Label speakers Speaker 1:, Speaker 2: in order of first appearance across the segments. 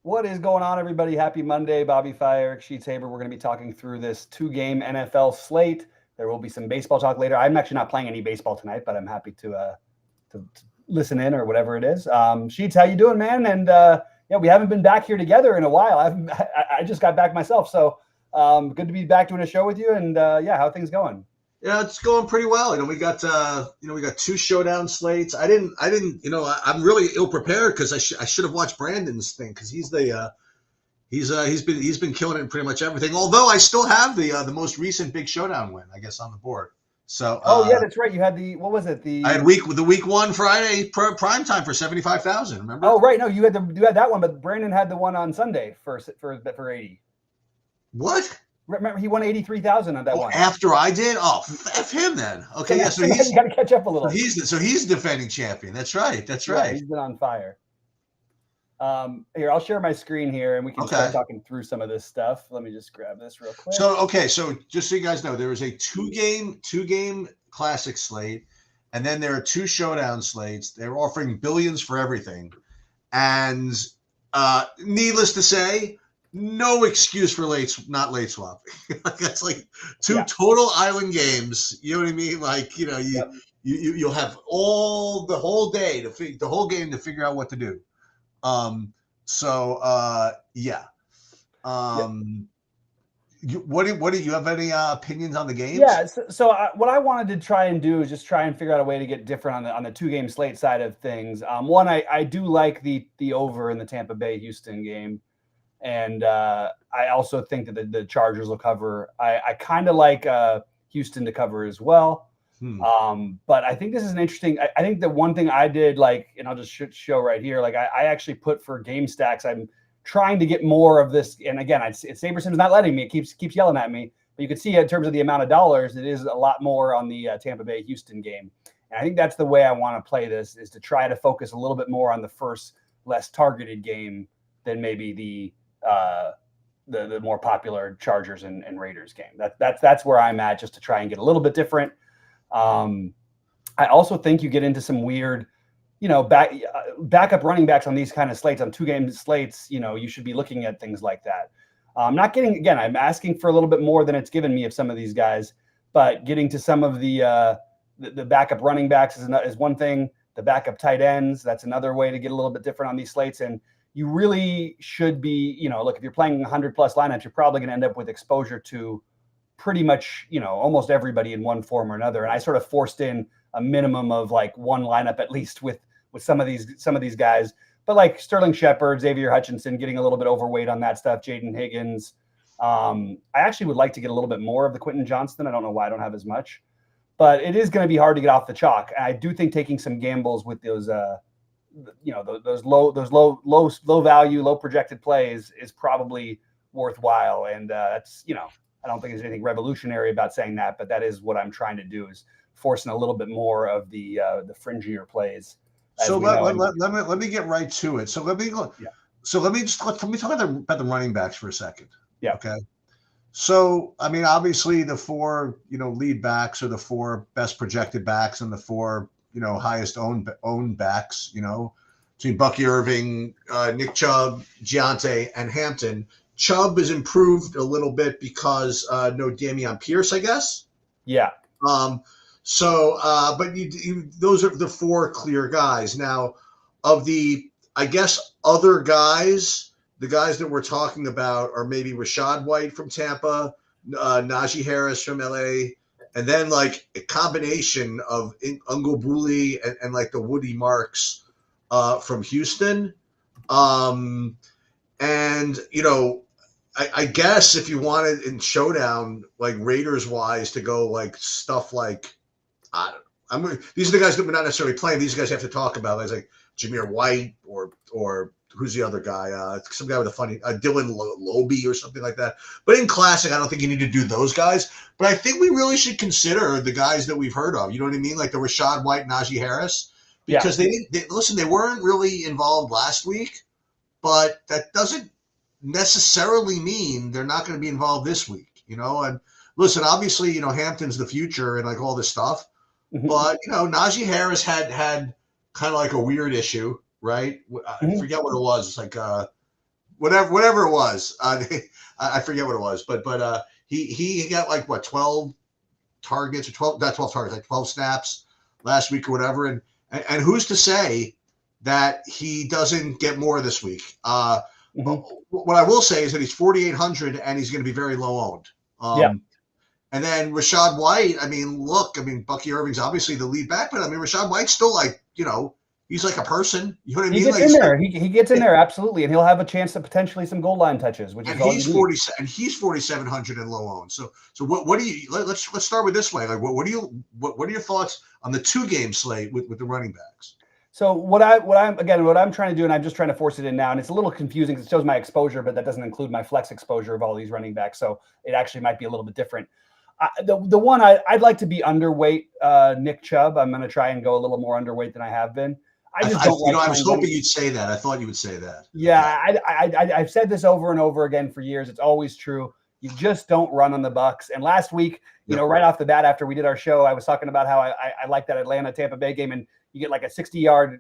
Speaker 1: What is going on, everybody? Happy Monday. Bobby Fire, Eric Sheetshaber. We're going to be talking through this two-game NFL slate. There will be some baseball talk later. I'm actually not playing any baseball tonight, but I'm happy to listen in or whatever it is. Sheets, how you doing, man? And yeah, we haven't been back here together in a while. I just got back myself, so good to be back doing a show with you. And yeah, how are things going?
Speaker 2: Yeah, it's going pretty well. We got we got two showdown slates. I'm really ill prepared because I should have watched Brandon's thing because he's been killing it in pretty much everything. Although I still have the most recent big showdown win, I guess, on the board. So
Speaker 1: Oh yeah, that's right. You had what was it?
Speaker 2: I had week one Friday prime time for 75,000. Remember?
Speaker 1: Oh right, no, you had that one, but Brandon had the one on Sunday for 80.
Speaker 2: What?
Speaker 1: Remember, he won 83,000 on that one.
Speaker 2: After I did? Oh, F him then. Okay, yeah. So
Speaker 1: he's got to catch up a little.
Speaker 2: He's defending champion. That's right. That's right.
Speaker 1: Yeah, he's been on fire. Here, I'll share my screen here, and we can start talking through some of this stuff. Let me just grab this real quick.
Speaker 2: So just so you guys know, there is a two game classic slate, and then there are two showdown slates. They're offering billions for everything, and needless to say, no excuse for not late swapping. That's like two total island games. You know what I mean? Like you'll have the whole game to figure out what to do. What do you have any opinions on the games?
Speaker 1: Yeah. So what I wanted to try and do is just try and figure out a way to get different on the two game slate side of things. One, I do like the over in the Tampa Bay Houston game. And I also think that the Chargers will cover. I kind of like Houston to cover as well. But I think this is an interesting. I think the one thing I did, and I'll just show right here, I actually put for game stacks. I'm trying to get more of this. And again, it's SaberSim's not letting me. It keeps yelling at me. But you can see in terms of the amount of dollars, it is a lot more on the Tampa Bay Houston game. And I think that's the way I want to play this, is to try to focus a little bit more on the first, less targeted game than maybe the more popular Chargers and Raiders game. That's where I'm at, just to try and get a little bit different. I also think you get into some weird, backup running backs on these kind of slates, on 2 game slates. You should be looking at things like that. I'm asking for a little bit more than it's given me of some of these guys, but getting to some of the backup running backs is one thing. The backup tight ends, that's another way to get a little bit different on these slates. And you really should be, look, if you're playing 100 plus lineups, you're probably going to end up with exposure to pretty much, almost everybody in one form or another. And I sort of forced in a minimum of like one lineup at least with some of these guys. But like Sterling Shepard, Xavier Hutchinson, getting a little bit overweight on that stuff. Jaden Higgins. I actually would like to get a little bit more of the Quentin Johnston. I don't know why I don't have as much, but it is going to be hard to get off the chalk. And I do think taking some gambles with those those low value, low projected plays is probably worthwhile. And that's, I don't think there's anything revolutionary about saying that, but that is what I'm trying to do, is forcing a little bit more of the fringier plays.
Speaker 2: So let me get right to it. So let me go. Yeah. So let me talk about the running backs for a second.
Speaker 1: Yeah.
Speaker 2: Okay. So, I mean, obviously the 4, lead backs are the 4 best projected backs, and the 4, highest owned backs, between Bucky Irving, Nick Chubb, Giante, and Hampton. Chubb has improved a little bit because no Dameon Pierce, I guess.
Speaker 1: Yeah.
Speaker 2: But those are the 4 clear guys. Now, of the, I guess, other guys, the guys that we're talking about are maybe Rachaad White from Tampa, Najee Harris from LA, and then like a combination of Ungobuli and like the Woody Marks from Houston. I guess if you wanted in showdown, like Raiders wise, to go like stuff like, these are the guys that we're not necessarily playing. These guys have to talk about, like Jameer White or who's the other guy? Some guy with a funny Dylan Lobe or something like that. But in classic, I don't think you need to do those guys. But I think we really should consider the guys that we've heard of. You know what I mean? Like the Rachaad White, Najee Harris, because they weren't really involved last week, but that doesn't necessarily mean they're not going to be involved this week. And listen, obviously, Hampton's the future and like all this stuff, but Najee Harris had kind of like a weird issue. Right? I forget what it was. It's like whatever it was. I forget what it was, but he got like what 12 targets or 12 not 12 targets, like 12 snaps last week or whatever, and who's to say that he doesn't get more this week? What I will say is that he's 4,800 and he's going to be very low owned.
Speaker 1: Yeah.
Speaker 2: And then Rashad White, I mean, look, I mean, Bucky Irving's obviously the lead back, but I mean, Rashad White's still like, he's like a person. You know what I mean?
Speaker 1: He gets in there. He gets in there, absolutely, and he'll have a chance to potentially some goal line touches, which is all
Speaker 2: he's 4,700 and low owned. So what do you? Let's start with this way. Like, what are your thoughts on the 2-game slate with the running backs?
Speaker 1: So what I'm trying to do, and I'm just trying to force it in now, and it's a little confusing because it shows my exposure, but that doesn't include my flex exposure of all these running backs. So it actually might be a little bit different. The one I'd like to be underweight, Nick Chubb. I'm going to try and go a little more underweight than I have been. I was
Speaker 2: hoping you'd say that. I thought you would say that.
Speaker 1: Yeah, I've said this over and over again for years. It's always true. You just don't run on the Bucks. And last week, right off the bat, after we did our show, I was talking about how I like that Atlanta Tampa Bay game, and you get like a 60-yard,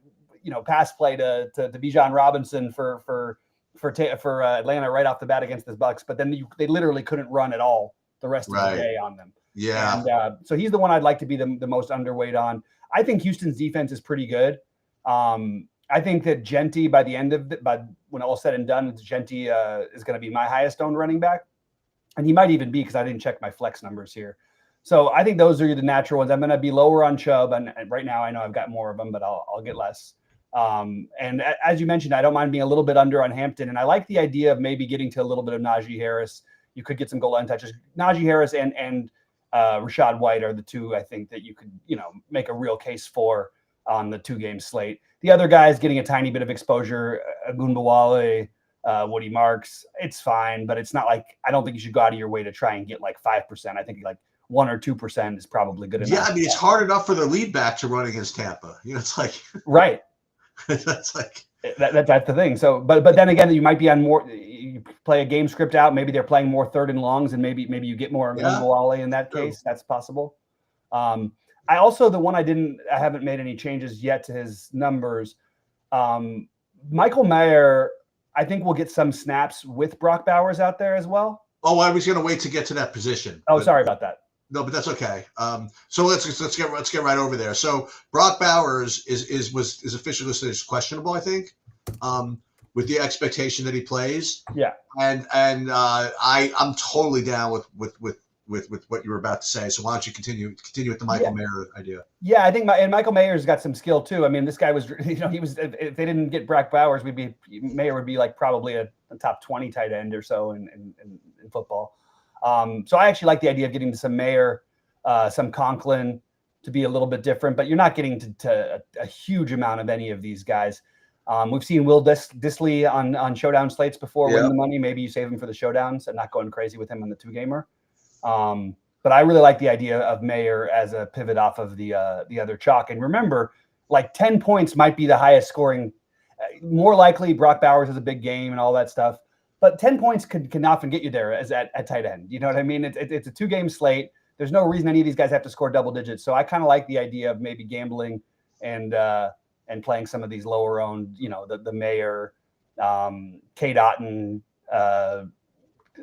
Speaker 1: pass play to Bijan Robinson for Atlanta right off the bat against the Bucks. But then they literally couldn't run at all the rest of the day on them.
Speaker 2: Yeah.
Speaker 1: And so he's the one I'd like to be the most underweight on. I think Houston's defense is pretty good. I think that Genty by when all said and done, Genty is going to be my highest owned running back. And he might even be, because I didn't check my flex numbers here. So I think those are the natural ones. I'm going to be lower on Chubb. And right now I know I've got more of them, but I'll get less. And as you mentioned, I don't mind being a little bit under on Hampton. And I like the idea of maybe getting to a little bit of Najee Harris. You could get some goal line touches. Najee Harris and Rashad White are the two I think that you could, make a real case for on the 2-game slate. The other guys getting a tiny bit of exposure, Agunbawale, Woody Marks, it's fine, but it's not like, I don't think you should go out of your way to try and get like 5%. I think like 1 or 2% is probably good enough.
Speaker 2: Yeah, I mean, it's hard enough for the lead back to run against Tampa. It's like
Speaker 1: right.
Speaker 2: That's like
Speaker 1: that's the thing. So, but then again, you might be on more. You play a game script out. Maybe they're playing more 3rd and longs, and maybe you get more Agunbawale in that case. That's possible. I also, the one I haven't made any changes yet to his numbers. Michael Mayer, I think we'll get some snaps with Brock Bowers out there as well.
Speaker 2: Oh, I was going to wait to get to that position.
Speaker 1: Oh, sorry about that.
Speaker 2: No, but that's okay. So let's get right over there. So Brock Bowers is officially listed as questionable, I think, with the expectation that he plays.
Speaker 1: Yeah.
Speaker 2: And I'm totally down with what you were about to say. So why don't you continue with the Michael Mayer idea?
Speaker 1: Yeah, I think Michael Mayer's got some skill too. I mean, this guy was, he was, if they didn't get Brock Bowers, Mayer would be like probably a top 20 tight end or so in football. So I actually like the idea of getting to some Mayer, some Conklin to be a little bit different, but you're not getting to a huge amount of any of these guys. We've seen Will Dissly on showdown slates before win the money. Maybe you save him for the showdowns and not going crazy with him on the 2-gamer. But I really like the idea of Mayer as a pivot off of the other chalk. And remember, like 10 points might be the highest scoring. More likely, Brock Bowers has a big game and all that stuff. But 10 points can often get you there as at tight end. You know what I mean? It's a 2-game slate. There's no reason any of these guys have to score double digits. So I kind of like the idea of maybe gambling and playing some of these lower owned, the Mayer, K. Dotton,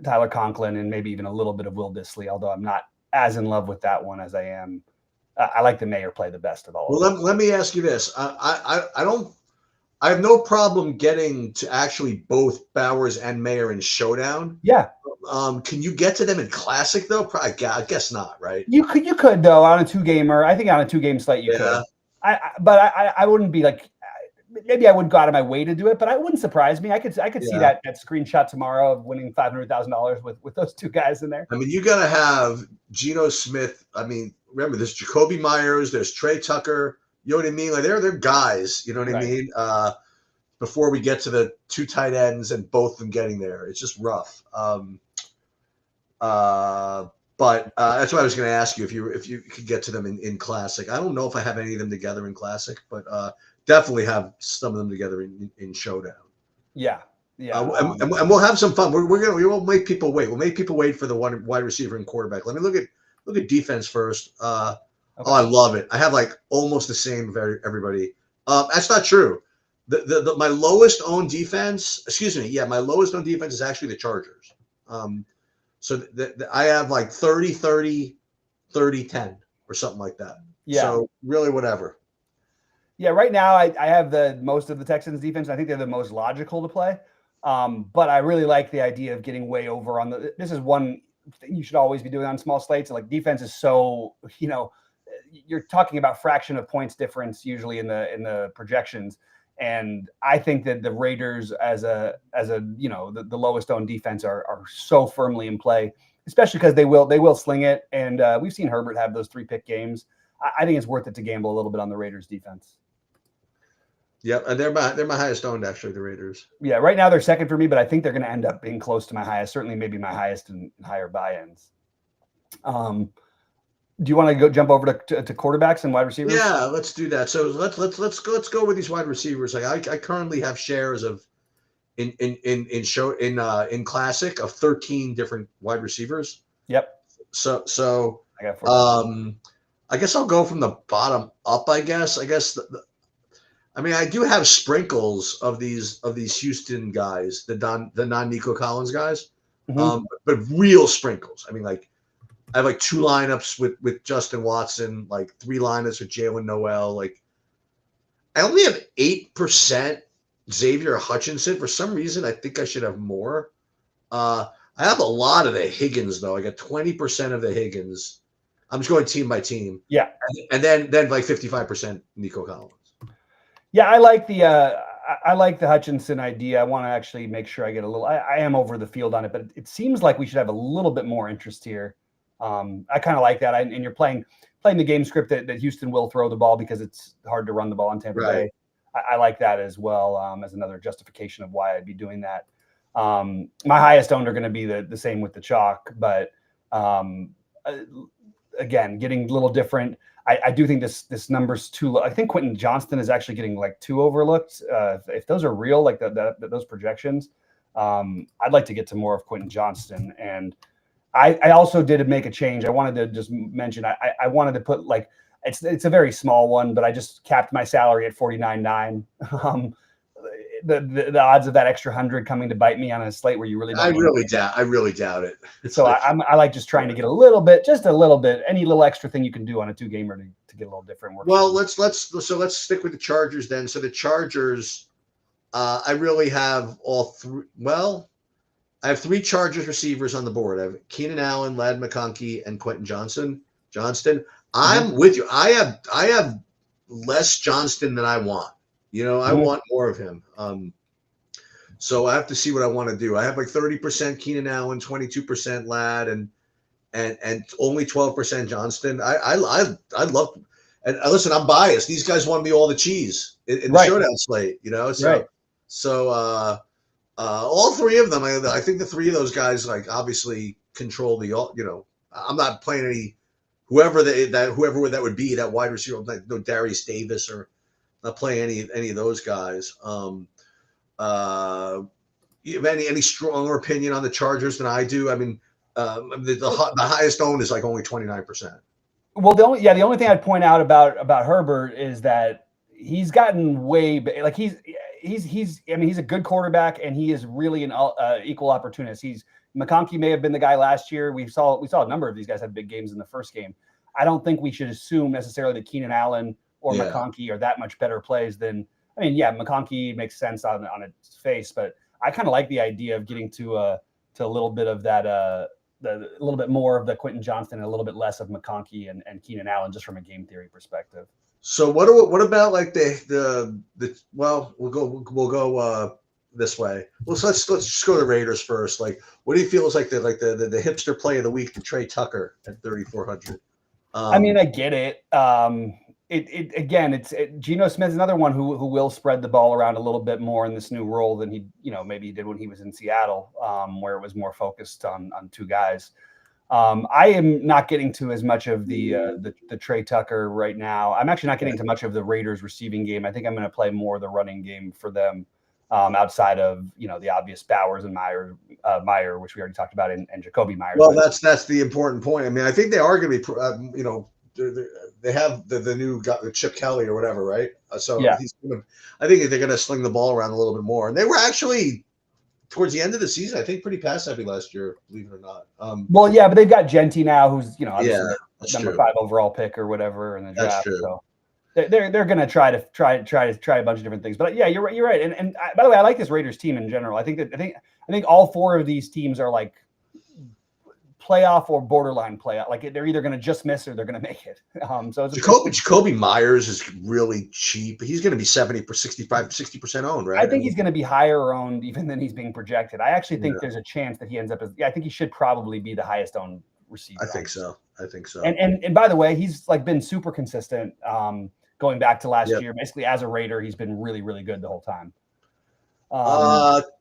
Speaker 1: Tyler Conklin, and maybe even a little bit of Will Dissly, although I'm not as in love with that one as I am. I like the Mayer play the best of all.
Speaker 2: Well, let me ask you this. I have no problem getting to actually both Bowers and Mayer in showdown.
Speaker 1: Yeah.
Speaker 2: Can you get to them in classic though? I guess not, right?
Speaker 1: You could though on a 2-gamer. I think on a 2-game slate you could. But I wouldn't be like, maybe I wouldn't go out of my way to do it, but it wouldn't surprise me. I could see that screenshot tomorrow of winning $500,000 with those 2 guys in there.
Speaker 2: I mean, you got to have Geno Smith. I mean, remember there's Jacoby Myers, there's Trey Tucker. You know what I mean? Like they're guys. You know what I mean? Before we get to the 2 tight ends and both of them getting there, it's just rough. But that's what I was going to ask you if you could get to them in classic. I don't know if I have any of them together in classic, but definitely have some of them together in showdown.
Speaker 1: Yeah.
Speaker 2: And we'll have some fun. We won't make people wait. We'll make people wait for the wide receiver and quarterback. Let me look at defense first. Okay. Oh, I love it. I have like almost the same of everybody. That's not true. my lowest owned defense. Excuse me. Yeah, my lowest owned defense is actually the Chargers. So I have like 30, 30, 30, 10 or something like that.
Speaker 1: Yeah.
Speaker 2: So really, whatever.
Speaker 1: Yeah, right now I have the most of the Texans defense. I think they're the most logical to play. But I really like the idea of getting way over on this is one thing you should always be doing on small slates. Like defense is so, you're talking about fraction of points difference usually in the projections. And I think that the Raiders as a the lowest owned defense are so firmly in play, especially because they will sling it. And we've seen Herbert have those 3-pick games. I think it's worth it to gamble a little bit on the Raiders defense.
Speaker 2: Yep, and they're my highest owned, actually, the Raiders.
Speaker 1: Yeah, right now they're second for me, but I think they're going to end up being close to my highest. Certainly, maybe my highest and higher buy-ins. Do you want to go jump over to quarterbacks and wide receivers?
Speaker 2: Yeah, let's do that. So let's go with these wide receivers. Like I currently have shares of in classic of 13 different wide receivers.
Speaker 1: Yep.
Speaker 2: So
Speaker 1: I got 14.
Speaker 2: I guess I'll go from the bottom up. I guess I do have sprinkles of these Houston guys, the non Nico Collins guys, but real sprinkles. I mean, like I have like 2 lineups with Justin Watson, like 3 lineups with Jalen Noel. Like I only have 8% Xavier Hutchinson. For some reason, I think I should have more. I have a lot of the Higgins though. I got 20% of the Higgins. I'm just going team by team.
Speaker 1: Yeah,
Speaker 2: and then like 55% Nico Collins.
Speaker 1: Yeah, I like the Hutchinson idea. I want to actually make sure I get a little. I am over the field on it, but it seems like we should have a little bit more interest here. I kind of like that. And you're playing the game script that Houston will throw the ball because it's hard to run the ball in Tampa Bay. I like that as well as another justification of why I'd be doing that. My highest owned are going to be the same with the chalk, but again, getting a little different. I do think this number's too low. I think Quentin Johnston is actually getting like too overlooked. If those are real, like those projections, I'd like to get to more of Quentin Johnston. And I also did make a change. I wanted to just mention I wanted to put like it's a very small one, but I just capped my salary at 49.9. The odds of that extra 100 coming to bite me on a slate where you really don't.
Speaker 2: I really doubt it.
Speaker 1: So I like just trying to get just a little bit, any little extra thing you can do on a 2-gamer to get a little different work.
Speaker 2: Well, let's stick with the Chargers then. So the Chargers, I really have all 3. Well, I have 3 Chargers receivers on the board. I have Keenan Allen, Ladd McConkey, and Quentin Johnston. I'm with you. I have less Johnston than I want. I want more of him. So I have to see what I want to do. I have like 30% Keenan Allen, 22% Ladd, and only 12% Johnston. I love. And listen, I'm biased. These guys want me all the cheese in the showdown slate. So all 3 of them. I think the 3 of those guys like obviously control the. I'm not playing any whoever that would be, that wide receiver, like no Darius Davis or. Not playing any of those guys. You have any stronger opinion on the Chargers than I do? I mean, the highest owned is like only 29%.
Speaker 1: Well, the only thing I'd point out about Herbert is that he's gotten way like he's a good quarterback and he is really an equal opportunist. McConkey may have been the guy last year. We saw a number of these guys have big games in the first game. I don't think we should assume necessarily that Keenan Allen or McConkey are that much better plays than. I mean, yeah, McConkey makes sense on its face, but I kind of like the idea of getting to a little bit of that, a little bit more of the Quentin Johnston and a little bit less of McConkey and Keenan Allen, just from a game theory perspective.
Speaker 2: So what about like the well, we'll go this way. Well, so let's just go to the Raiders first. Like, what do you feel is like the hipster play of the week, the Trey Tucker at 3,400?
Speaker 1: I mean, I get it. Geno Smith's another one who will spread the ball around a little bit more in this new role than maybe he did when he was in Seattle, where it was more focused on 2 guys. I am not getting to as much of the Trey Tucker right now. I'm actually not getting to much of the Raiders receiving game. I think I'm going to play more of the running game for them, outside of the obvious Bowers and Meyer, which we already talked about, and Jacoby Myers.
Speaker 2: Well, that's the important point. I mean, I think they are going to be they have the new guy, Chip Kelly or whatever, right? So
Speaker 1: Yeah.
Speaker 2: I think they're gonna sling the ball around a little bit more. And they were actually towards the end of the season, I think, pretty pass heavy last year, believe it or not.
Speaker 1: Well, yeah, but they've got Genti now, who's obviously
Speaker 2: Yeah,
Speaker 1: the
Speaker 2: that's
Speaker 1: number
Speaker 2: true.
Speaker 1: 5 overall pick or whatever in the
Speaker 2: That's
Speaker 1: draft.
Speaker 2: true.
Speaker 1: So they're going to try a bunch of different things. But yeah, you're right. You're right. And by the way, I like this Raiders team in general. I think all 4 of these teams are like playoff or borderline playoff. Like they're either going to just miss or they're going to make it. So it's
Speaker 2: Jacoby Myers is really cheap. He's going to be 60% owned, right?
Speaker 1: I think he's going to be higher owned even than he's being projected. I actually think there's a chance that he ends up as. Yeah, I think he should probably be the highest owned receiver.
Speaker 2: I think so.
Speaker 1: And by the way, he's like been super consistent. Going back to last year, basically as a Raider, he's been really, really good the whole time.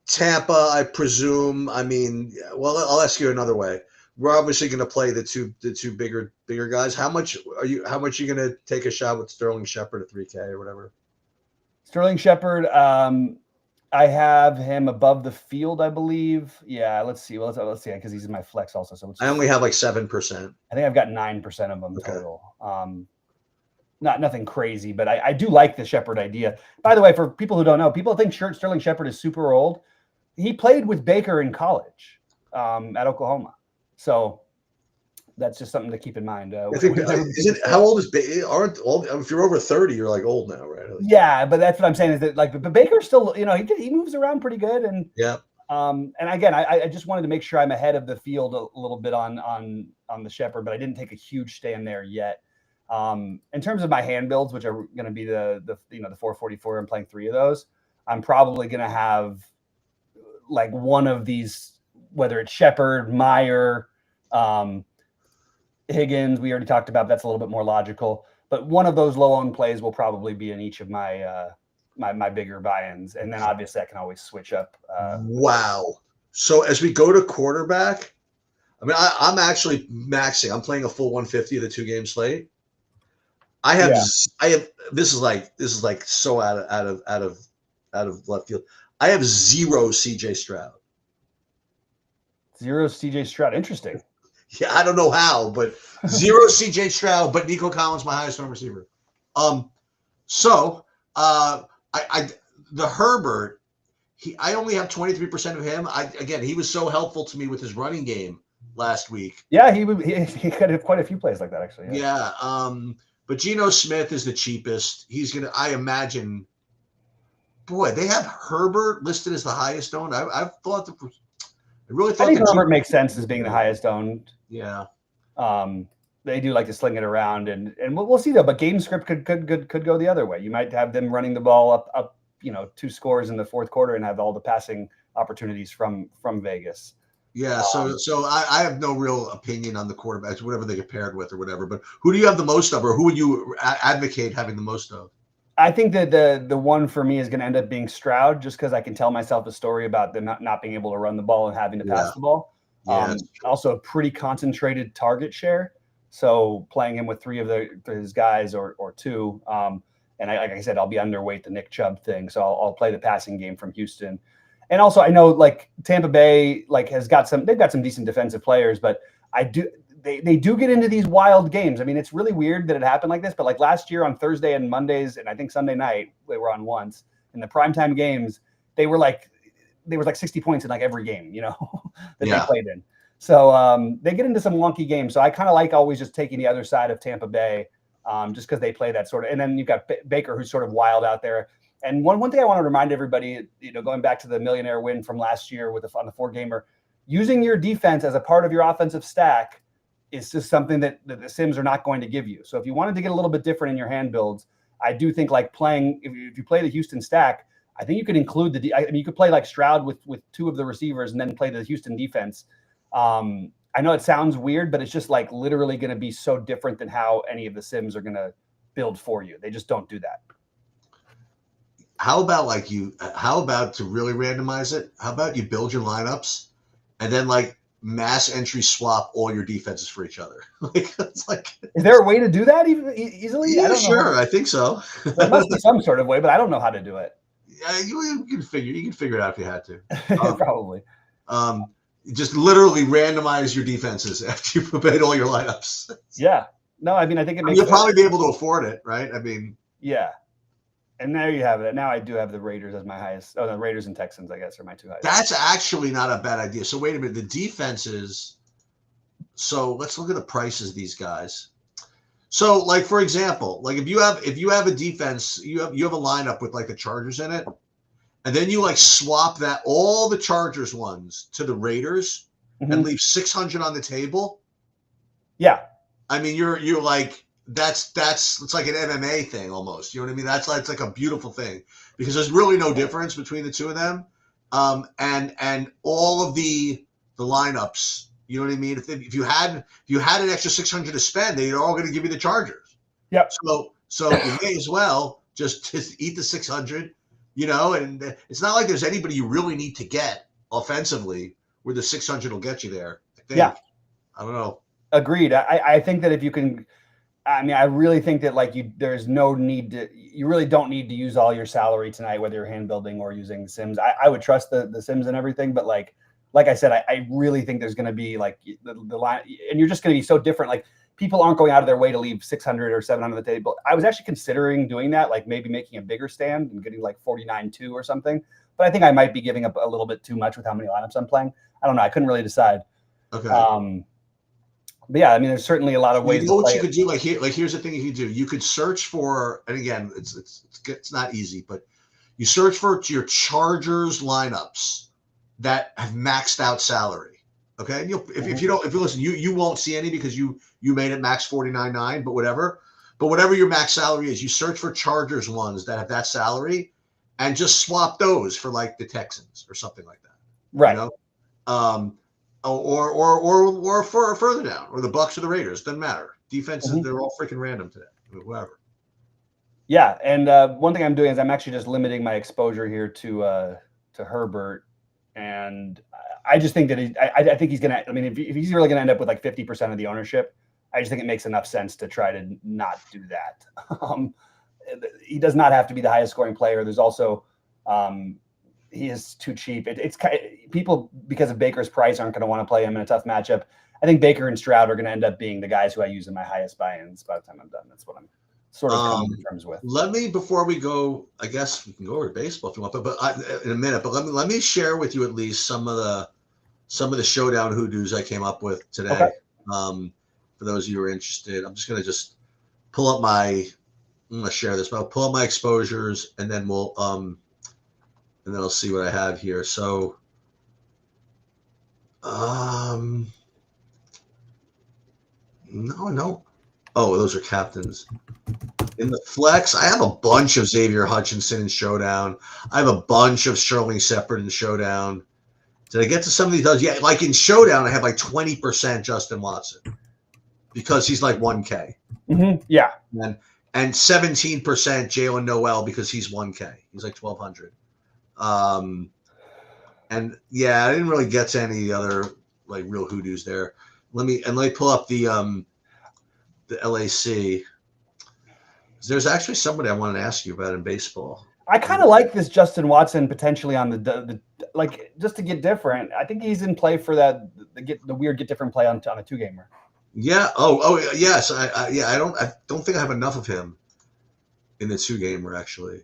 Speaker 2: Tampa, I presume. I mean, well, I'll ask you another way. We're obviously going to play the two bigger guys. How much are you going to take a shot with Sterling Shepard at 3K or whatever?
Speaker 1: Sterling Shepard, I have him above the field, I believe. Yeah, let's see. Well, let's see, because he's in my flex also. So
Speaker 2: I only have like 7%.
Speaker 1: I think I've got 9% of them total. Nothing crazy, but I do like the Shepard idea. By the way, for people who don't know, people think Sterling Shepard is super old. He played with Baker in college at Oklahoma. So that's just something to keep in mind.
Speaker 2: How old is Baker? If you're over 30, you're like old now, right?
Speaker 1: Yeah, but that's what I'm saying is that but Baker's still, he moves around pretty good. And
Speaker 2: yeah.
Speaker 1: And again, I just wanted to make sure I'm ahead of the field a little bit on the Shepard, but I didn't take a huge stand there yet. In terms of my hand builds, which are going to be the 444, I'm playing 3 of those. I'm probably going to have like one of these, whether it's Shepard, Meyer, Higgins, we already talked about. That's a little bit more logical, but one of those low-owned plays will probably be in each of my my bigger buy-ins, and then obviously I can always switch up.
Speaker 2: Wow! So as we go to quarterback, I mean, I'm actually maxing. I'm playing a full 150 of the 2-game slate. I have. This is like so out of left field. I have 0 CJ Stroud.
Speaker 1: 0 CJ Stroud. Interesting.
Speaker 2: Yeah, I don't know how, but 0 CJ Stroud, but Nico Collins, my highest owned receiver. The Herbert, I only have 23% of him. He was so helpful to me with his running game last week.
Speaker 1: Yeah, he had quite a few plays like that actually.
Speaker 2: Yeah. But Geno Smith is the cheapest. He's gonna. I imagine. Boy, they have Herbert listed as the highest owned. I've thought I think
Speaker 1: Herbert makes sense as being the highest owned.
Speaker 2: Yeah.
Speaker 1: They do like to sling it around, and we'll see though. But game script could go the other way. You might have them running the ball up 2 scores in the fourth quarter and have all the passing opportunities from Vegas.
Speaker 2: Yeah. So I have no real opinion on the quarterbacks, whatever they get paired with or whatever. But who do you have the most of, or who would you advocate having the most of?
Speaker 1: I think that the one for me is going to end up being Stroud, just because I can tell myself a story about them not being able to run the ball and having to pass the ball. Also a pretty concentrated target share. So playing him with 3 of his guys or 2. And like I said, I'll be underweight the Nick Chubb thing. So I'll play the passing game from Houston. And also I know like Tampa Bay they've got some decent defensive players, but they do get into these wild games. I mean, it's really weird that it happened like this, but like last year on Thursday and Mondays, and I think Sunday night they were on once in the primetime games, there was like 60 points in like every game, that they played in. So they get into some wonky games. So I kind of like always just taking the other side of Tampa Bay, just because they play that sort of. And then you've got Baker, who's sort of wild out there. And one thing I want to remind everybody, going back to the millionaire win from last year on the 4-gamer, using your defense as a part of your offensive stack is just something that the Sims are not going to give you. So if you wanted to get a little bit different in your hand builds, I do think like playing, if you play the Houston stack, I think you could include you could play like Stroud with 2 of the receivers and then play the Houston defense. I know it sounds weird, but it's just like literally going to be so different than how any of the Sims are going to build for you. They just don't do that.
Speaker 2: How about to really randomize it? How about you build your lineups and then like mass entry swap all your defenses for each other? Is
Speaker 1: there a way to do that easily?
Speaker 2: Yeah, I think so.
Speaker 1: There must be some sort of way, but I don't know how to do it.
Speaker 2: Yeah, you can figure it out if you had to.
Speaker 1: Probably.
Speaker 2: Just literally randomize your defenses after you've made all your lineups.
Speaker 1: Yeah. No, I mean, I think it makes
Speaker 2: You'll
Speaker 1: sense.
Speaker 2: probably be able to afford it, right? I mean,
Speaker 1: Yeah. And there you have it. Now I do have the Raiders as my highest. Oh, the Raiders and Texans, I guess, are my two highest.
Speaker 2: that's actually not a bad idea. So wait a minute. The defenses. So let's look at the prices of these guys. So, like for example, like if you have a defense, you have a lineup with like the Chargers in it, and then you like swap that all the Chargers ones to the Raiders and leave 600 on the table.
Speaker 1: Yeah.
Speaker 2: I mean, you're like that's it's like an MMA thing almost. You know what I mean? That's like a beautiful thing because there's really no difference between the two of them. And all of the lineups. You know what I mean? If you had an extra 600 to spend, they're all going to give you the Chargers.
Speaker 1: Yep.
Speaker 2: So you may as well just eat the 600. You know, and it's not like there's anybody you really need to get offensively where the 600 will get you there. I think.
Speaker 1: Yeah.
Speaker 2: I don't know.
Speaker 1: Agreed. I think that if you can, I mean, I really think that like there's no need to, you really don't need to use all your salary tonight, whether you're hand building or using the Sims. I would trust the Sims and everything, but like I said, I really think there's going to be like the line, and you're just going to be so different. Like people aren't going out of their way to leave 600 or 700 on the table. I was actually considering doing that, like maybe making a bigger stand and getting like 49-2 or something. But I think I might be giving up a little bit too much with how many lineups I'm playing. I don't know. I couldn't really decide.
Speaker 2: Okay.
Speaker 1: But yeah, I mean, there's certainly a lot of ways.
Speaker 2: You know what you could do? Like here's the thing you could do. You could search for, and again, it's not easy, but you search for your Chargers lineups that have maxed out salary. Okay, and if you listen, you won't see any because you made it max 49.9, but whatever your max salary is, you search for Chargers ones that have that salary, and just swap those for like the Texans or something like that.
Speaker 1: Right.
Speaker 2: You know? Or for further down, or the Bucks or the Raiders, doesn't matter. Defenses, they're all freaking random today. Whoever.
Speaker 1: Yeah, and one thing I'm doing is I'm actually just limiting my exposure here to Herbert, and I just think that I think he's gonna. I mean, if he's really gonna end up with like 50% of the ownership, I just think it makes enough sense to try to not do that. He does not have to be the highest scoring player. There's also he is too cheap. It's people, because of Baker's price, aren't going to want to play him in a tough matchup. I think Baker and Stroud are going to end up being the guys who I use in my highest buy-ins by the time I'm done. That's what I'm sort of coming to terms with.
Speaker 2: Let me, before we go, I guess we can go over to baseball if you want, but in a minute. But let me share with you at least some of the showdown hoodoos I came up with today.
Speaker 1: Okay.
Speaker 2: For those of you who are interested, I'm just going to pull up my. I'm going to share this, but I'll pull up my exposures and then we'll and then I'll see what I have here. So, no. Oh, those are captains. In the flex, I have a bunch of Xavier Hutchinson in Showdown. I have a bunch of Sterling Shepard in Showdown. Did I get to some of these? Yeah, like in Showdown, I have like 20% Justin Watson because he's like 1K.
Speaker 1: Yeah.
Speaker 2: And 17% Jalen Noel because he's 1K. He's like 1,200. And yeah, I didn't really get to any other like real hoodoos there. Let me pull up the LAC. There's actually somebody I wanted to ask you about in baseball.
Speaker 1: I kind of like this Justin Watson potentially on the like just to get different. I think he's in play for that the weird get different play on a 2-gamer.
Speaker 2: Yeah. Oh yes. I don't think I have enough of him in the 2-gamer actually.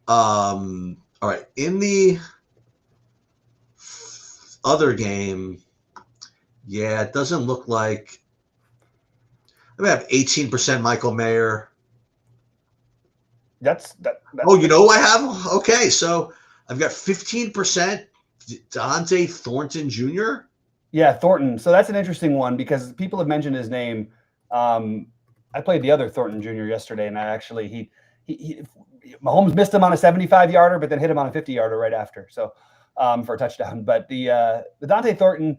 Speaker 2: All right. In the other game, yeah, it doesn't look like. I have 18% Michael Mayer.
Speaker 1: That's
Speaker 2: oh, you know I have? Okay, so I've got 15% Dante Thornton Jr.
Speaker 1: Yeah, Thornton. So that's an interesting one because people have mentioned his name. I played the other Thornton Jr. yesterday, and I actually he Mahomes missed him on a 75-yarder, but then hit him on a 50-yarder right after. So for a touchdown. But the Dante Thornton,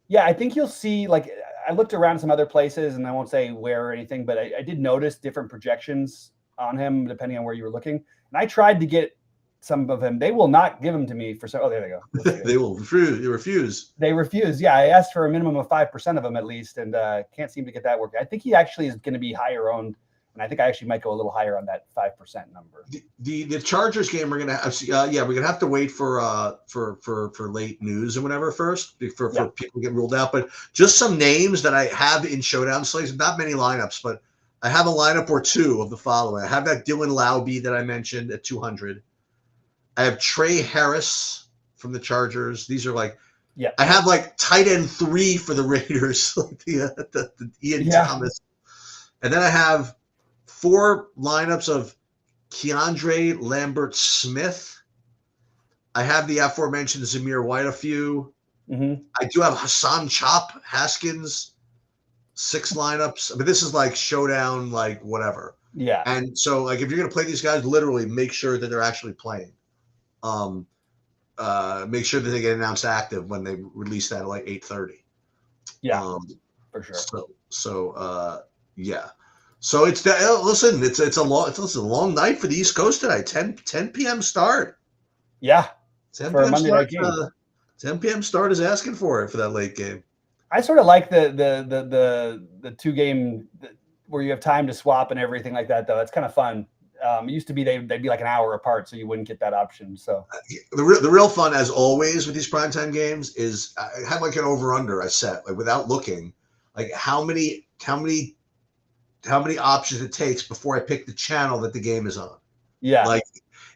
Speaker 1: yeah, I think you'll see. Like I looked around some other places, and I won't say where or anything, but I did notice different projections on him depending on where you were looking. And I tried to get some of him. They will not give him to me for so. Oh, there they go.
Speaker 2: They will refuse.
Speaker 1: They refuse. Yeah, I asked for a minimum of 5% of them at least, and can't seem to get that working. I think he actually is going to be higher owned And I think I actually might go a little higher on that 5% number.
Speaker 2: The Chargers game we're gonna have, we're gonna have to wait for late news and whatever first for people to get ruled out. But just some names that I have in showdown slates, not many lineups, but I have a lineup or two of the following. I have that Dylan Laube that I mentioned at 200. I have Trey Harris from the Chargers. These are like, I have like tight end 3 for the Raiders, like the Ian Thomas, and then I have 4 lineups of Keandre Lambert-Smith. I have the aforementioned Zamir White a few.
Speaker 1: Mm-hmm.
Speaker 2: I do have Hassan Chop Haskins, 6 lineups. I mean, this is like showdown, like whatever.
Speaker 1: Yeah.
Speaker 2: And so, like, if you're going to play these guys, literally make sure that they're actually playing. Make sure that they get announced active when they release that at like 8:30.
Speaker 1: Yeah, for sure.
Speaker 2: So yeah. So it's listen, it's a long night for the East Coast tonight. 10 p.m. start.
Speaker 1: Yeah.
Speaker 2: 10 p.m. Monday start, night game. 10 p.m. start is asking for it for that late game.
Speaker 1: I sort of like the 2 game where you have time to swap and everything like that, though. That's kind of fun. It used to be they'd be like an hour apart, so you wouldn't get that option. So
Speaker 2: the real fun, as always, with these primetime games is I had like an over/under I set, like without looking, like how many options it takes before I pick the channel that the game is on.
Speaker 1: Yeah,
Speaker 2: like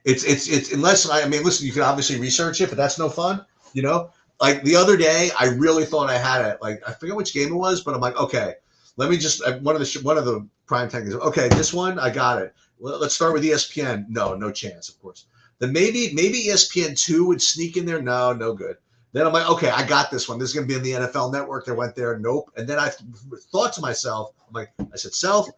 Speaker 2: it's unless I mean, listen, you can obviously research it, but that's no fun, you know. Like the other day, I really thought I had it. Like I forget which game it was, but I'm like, okay, let me just one of the primetime games. Okay, this one I got it. Well, let's start with ESPN. No chance, of course. Then maybe ESPN2 would sneak in there. No good. Then I'm like, okay, I got this one. This is going to be in the NFL Network. I went there. Nope. And then I thought to myself, I said, self,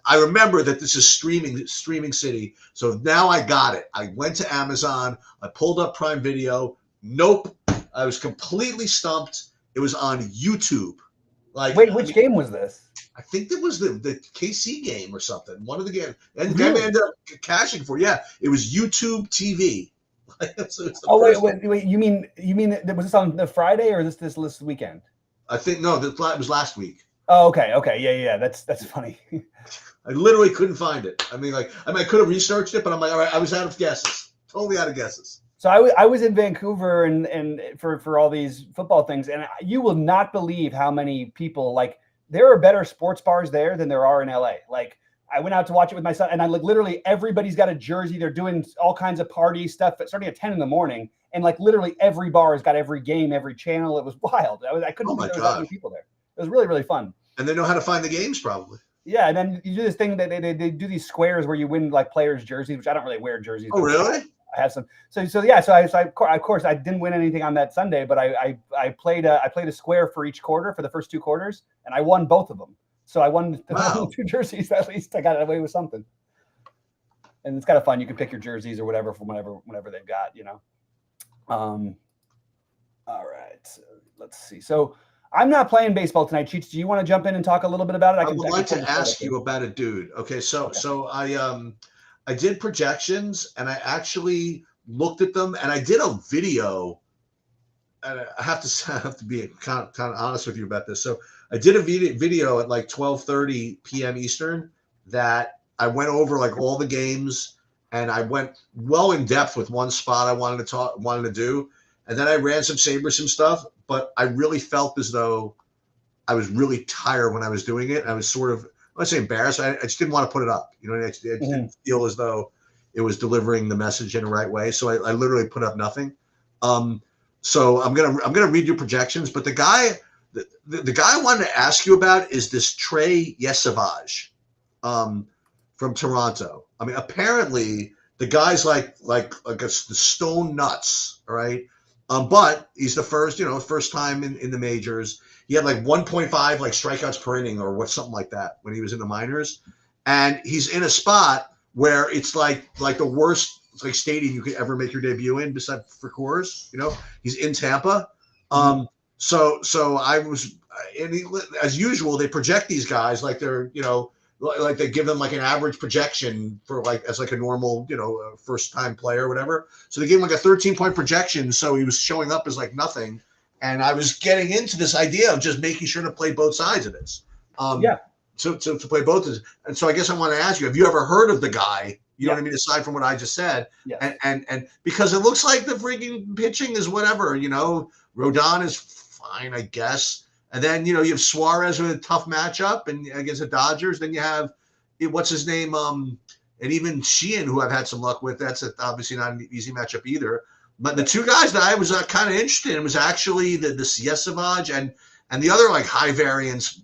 Speaker 2: I remember that this is streaming city. So now I got it. I went to Amazon. I pulled up Prime Video. Nope. I was completely stumped. It was on YouTube. Like,
Speaker 1: wait, which game was this?
Speaker 2: I think it was the KC game or something. One of the games. And the guy ended up cashing for. Yeah, it was YouTube TV.
Speaker 1: Wait. You mean was this on the Friday or this weekend?
Speaker 2: I think no, it was last week.
Speaker 1: Oh, okay, yeah. That's funny.
Speaker 2: I literally couldn't find it. I mean, I could have researched it, but I'm like, all right, I was out of guesses. Totally out of guesses.
Speaker 1: So I was in Vancouver and for all these football things, and you will not believe how many people, like, there are better sports bars there than there are in LA. Like, I went out to watch it with my son, and I literally everybody's got a jersey. They're doing all kinds of party stuff starting at 10 in the morning, and like literally every bar has got every game, every channel. It was wild. I couldn't believe there was that many people there. It was really, really fun.
Speaker 2: And they know how to find the games, probably.
Speaker 1: Yeah, and then you do this thing that they do these squares where you win like players' jerseys, which I don't really wear jerseys.
Speaker 2: Oh, really?
Speaker 1: I have some. So of course I didn't win anything on that Sunday, but I played a square for each quarter for the first 2 quarters, and I won both of them. So I won the 2 jerseys. At least I got away with something. And it's kind of fun. You can pick your jerseys or whatever from whenever they've got, you know. All right. So let's see. So I'm not playing baseball tonight, Cheats. Do you want to jump in and talk a little bit about it?
Speaker 2: I would like to ask you about it, dude. Okay, so I did projections, and I actually looked at them, and I did a video. And I have to be kind of honest with you about this. So I did a video at like 12:30 p.m. Eastern that I went over like all the games, and I went well in depth with one spot I wanted to do, and then I ran some stuff. But I really felt as though I was really tired when I was doing it. I was sort of, I wouldn't say embarrassed. I just didn't want to put it up. You know, I just didn't feel as though it was delivering the message in the right way. So I literally put up nothing. So I'm gonna read your projections. But the guy I wanted to ask you about is this Trey Yesavage from Toronto. I mean, apparently the guy's like the stone nuts, all right? But he's the first time in the majors. He had like 1.5 like strikeouts per inning or something like that when he was in the minors. And he's in a spot where it's like the worst like stadium you could ever make your debut in, besides for Coors. You know, he's in Tampa. So I was, and as usual, they project these guys like they're, you know, like they give them like an average projection for like as like a normal, you know, first time player or whatever. So they gave him like a 13-point projection. So he was showing up as like nothing. And I was getting into this idea of just making sure to play both sides of this.
Speaker 1: Yeah.
Speaker 2: to play both. And so I guess I want to ask you: have you ever heard of the guy? You know what I mean? Aside from what I just said,
Speaker 1: Yes.
Speaker 2: and because it looks like the freaking pitching is whatever. Rodon is fine, I guess. And then you have Suarez with a tough matchup and against the Dodgers. Then you have what's his name, and even Sheehan, who I've had some luck with. That's obviously not an easy matchup either. But the two guys that I was kind of interested in was actually this Yesavage and the other like high variance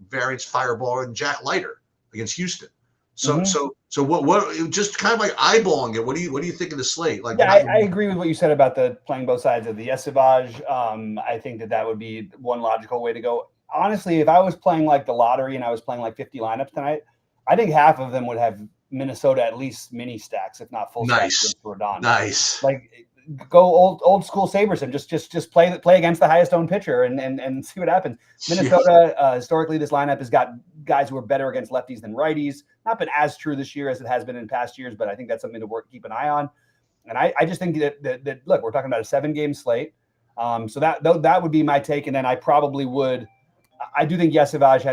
Speaker 2: variance fireball and Jack Leiter against Houston. So what just kind of like eyeballing it. What do you think of the slate? Like,
Speaker 1: yeah, I agree with what you said about the playing both sides of the Yesavage. I think that would be one logical way to go. Honestly, if I was playing like the lottery and I was playing like 50 lineups tonight, I think half of them would have Minnesota at least mini stacks, if not full stacks against Rodon.
Speaker 2: Nice.
Speaker 1: Like go old school Sabres just play against the highest owned pitcher and see what happens. Minnesota historically, this lineup has got guys who are better against lefties than righties. Not been as true this year as it has been in past years, but I think that's something to keep an eye on. And I just think that look, we're talking about a 7-game slate, so that would be my take. And then I probably would. I do think Yesavage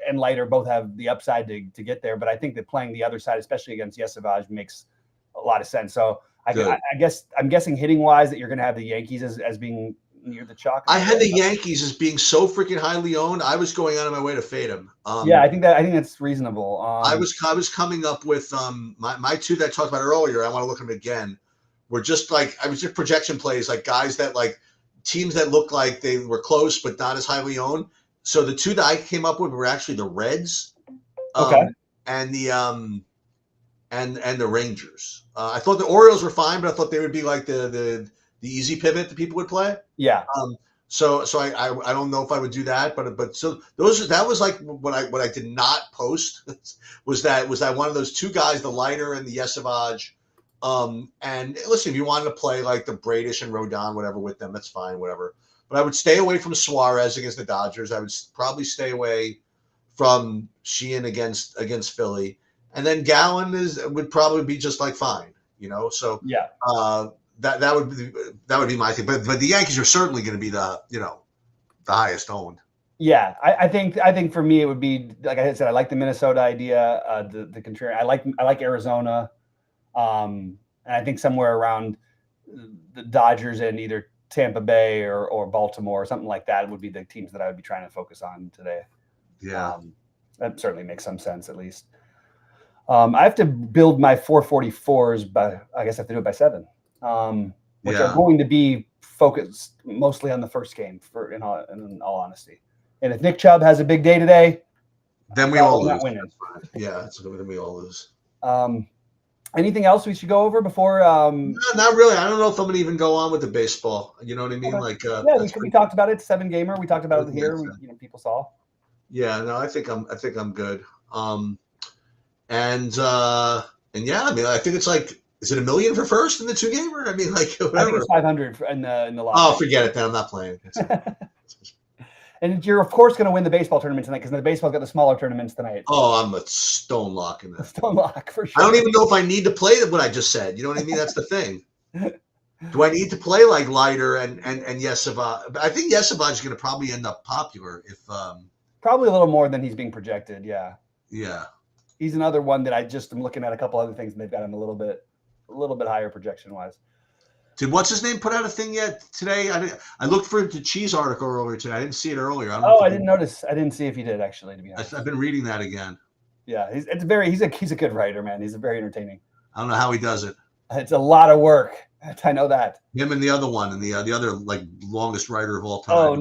Speaker 1: and Leiter both have the upside to get there, but I think that playing the other side, especially against Yesavage, makes a lot of sense. So I guess I'm guessing hitting wise that you're going to have the Yankees as being near the chalk.
Speaker 2: I had the Yankees as being so freaking highly owned. I was going out of my way to fade them.
Speaker 1: I think that's reasonable.
Speaker 2: I was coming up with my two that I talked about earlier. I want to look at them again. Were just like I was just projection plays, like guys that like teams that looked like they were close but not as highly owned. So the two that I came up with were actually the Reds, and the and the Rangers. I thought the Orioles were fine, but I thought they would be like the easy pivot that people would play.
Speaker 1: Yeah.
Speaker 2: So I don't know if I would do that, but so that was like what I did not post was that one of those two guys, the Leiter and the Yesavage. And listen, if you wanted to play like the Bradish and Rodon, whatever with them, that's fine, whatever. But I would stay away from Suarez against the Dodgers. I would probably stay away from Sheehan against Philly, and then Gallen would probably be just like fine, So
Speaker 1: yeah,
Speaker 2: that would be my thing. But the Yankees are certainly going to be the highest owned.
Speaker 1: Yeah, I think for me it would be like I said. I like the Minnesota idea. The contrarian. I like Arizona, and I think somewhere around the Dodgers and either Tampa Bay or Baltimore or something like that would be the teams that I would be trying to focus on today.
Speaker 2: Yeah,
Speaker 1: that certainly makes some sense at least. I have to build my 444s, but I guess I have to do it by 7, which are going to be focused mostly on the first game. In all honesty, and if Nick Chubb has a big day today,
Speaker 2: then we all lose.
Speaker 1: Yeah,
Speaker 2: then we all lose.
Speaker 1: Anything else we should go over before?
Speaker 2: No, not really. I don't know if I'm going to even go on with the baseball. You know what I mean?
Speaker 1: Okay. We talked about it. 7-gamer. We talked about it here. People saw.
Speaker 2: Yeah, no, I think I'm good. And yeah, I mean, I think it's like, is it $1 million for first in the 2-gamer? I mean, like, whatever.
Speaker 1: I think it's 500 in the lottery.
Speaker 2: Oh, forget it then. I'm not playing.
Speaker 1: And you're of course going to win the baseball tournament tonight because the baseball's got the smaller tournaments tonight.
Speaker 2: Oh, I'm a stone lock in that.
Speaker 1: Stone lock for sure.
Speaker 2: I don't even know if I need to play what I just said. You know what I mean? That's the thing. Do I need to play like Leiter and Yesavage? I think Yesavage is going to probably end up popular if.
Speaker 1: Probably a little more than he's being projected. Yeah.
Speaker 2: Yeah.
Speaker 1: He's another one that I just am looking at a couple other things and they've got him a little bit higher projection wise.
Speaker 2: Did what's his name put out a thing yet today? I looked for the Cheese article earlier today. I didn't see it earlier.
Speaker 1: I didn't notice. I didn't see if he did actually. To be honest,
Speaker 2: I've been reading that again.
Speaker 1: Yeah, he's a good writer, man. He's very entertaining.
Speaker 2: I don't know how he does it.
Speaker 1: It's a lot of work. I know that.
Speaker 2: Him and the other one, and the other like longest writer of all time.
Speaker 1: Oh,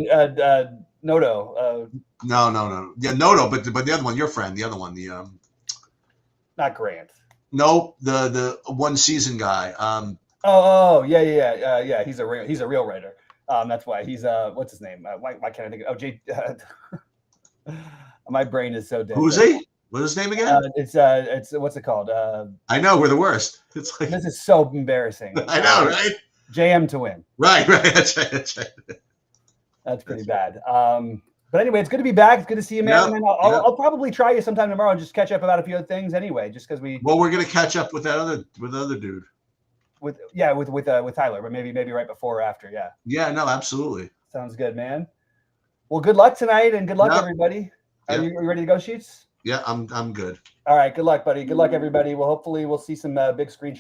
Speaker 1: Noto.
Speaker 2: No. Yeah, Noto, but the other one, your friend, the other one,
Speaker 1: not Grant.
Speaker 2: No, the one season guy.
Speaker 1: Yeah. He's a real writer. That's why he's what's his name? Why can't I think of? Jay. My brain is so dead.
Speaker 2: Who's he? What's his name again?
Speaker 1: It's what's it called?
Speaker 2: I know, we're the worst. It's like
Speaker 1: this is so embarrassing.
Speaker 2: I know, right?
Speaker 1: JM to win.
Speaker 2: Right. That's right.
Speaker 1: That's pretty bad. But anyway, it's good to be back. It's good to see you, man.
Speaker 2: Yep,
Speaker 1: I'll probably try you sometime tomorrow and just catch up about a few other things anyway, just because
Speaker 2: we're gonna catch up with that other dude. With
Speaker 1: Tyler, but maybe right before or after. Yeah.
Speaker 2: Yeah. No. Absolutely.
Speaker 1: Sounds good, man. Well, good luck tonight and good luck, everybody. Are you ready to go, Sheets?
Speaker 2: Yeah, I'm good.
Speaker 1: All right. Good luck, buddy. Good luck, everybody. Well, hopefully we'll see some big screen